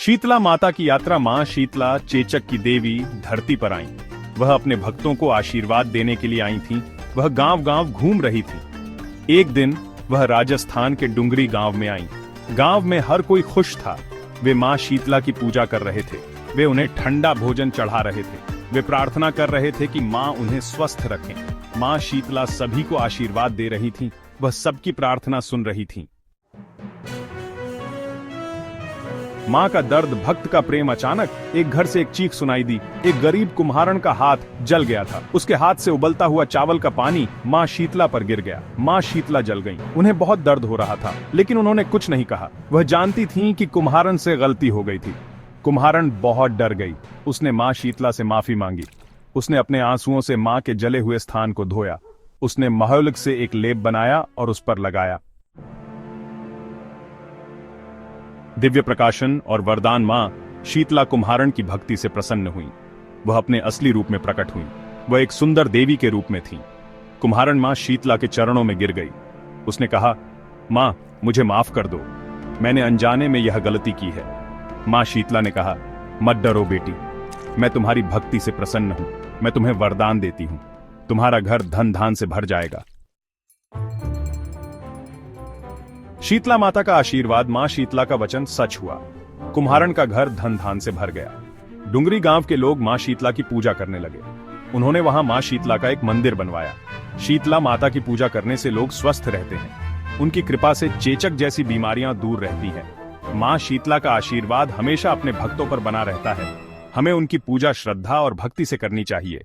शीतला माता की यात्रा। मां शीतला चेचक की देवी धरती पर आईं। वह अपने भक्तों को आशीर्वाद देने के लिए आई थीं। वह गांव-गांव घूम रही थी। एक दिन वह राजस्थान के डुंगरी गांव में आईं। गांव में हर कोई खुश था। वे मां शीतला की पूजा कर रहे थे। वे उन्हें ठंडा भोजन चढ़ा रहे थे। वे प्रार्थना कर रहे थे कि मां उन्हें स्वस्थ रखें। मां शीतला सभी को आशीर्वाद दे रही थीं। वह सबकी प्रार्थना सुन रही थीं। मां का दर्द, भक्त का प्रेम। अचानक एक घर से एक चीख सुनाई दी। एक गरीब कुम्हारण का हाथ जल गया था। उसके हाथ से उबलता हुआ चावल का पानी मां शीतला पर गिर गया। मां शीतला जल गईं। उन्हें बहुत दर्द हो रहा था, लेकिन उन्होंने कुछ नहीं कहा। वह जानती थीं कि कुम्हारण से गलती हो गई थी। कुम्हारण बहुत डर गई। उसने मां शीतला से माफी मांगी। उसने अपने आंसुओं से मां के जले हुए स्थान को धोया। उसने महौलक से एक लेप बनाया और उस पर लगाया। दिव्य प्रकाशन और वरदान। मां शीतला कुम्हारण की भक्ति से प्रसन्न हुई। वह अपने असली रूप में प्रकट हुई। वह एक सुंदर देवी के रूप में थी। कुम्हारण मां शीतला के चरणों में गिर गई। उसने कहा, मां, मुझे माफ कर दो। मैंने अनजाने में यह गलती की है। मां शीतला ने कहा, मत डरो बेटी, मैं तुम्हारी भक्ति से प्रसन्न हूं। मैं तुम्हें वरदान देती हूं। तुम्हारा घर धन धान से भर जाएगा। शीतला माता का आशीर्वाद, मां शीतला का वचन सच हुआ। कुम्हारण का घर धन धान से भर गया। डुंगरी गांव के लोग मां शीतला की पूजा करने लगे। उन्होंने वहां मां शीतला का एक मंदिर बनवाया। शीतला माता की पूजा करने से लोग स्वस्थ रहते हैं। उनकी कृपा से चेचक जैसी बीमारियां दूर रहती हैं। मां शीतला का आशीर्वाद हमेशा अपने भक्तों पर बना रहता है। हमें उनकी पूजा श्रद्धा और भक्ति से करनी चाहिए।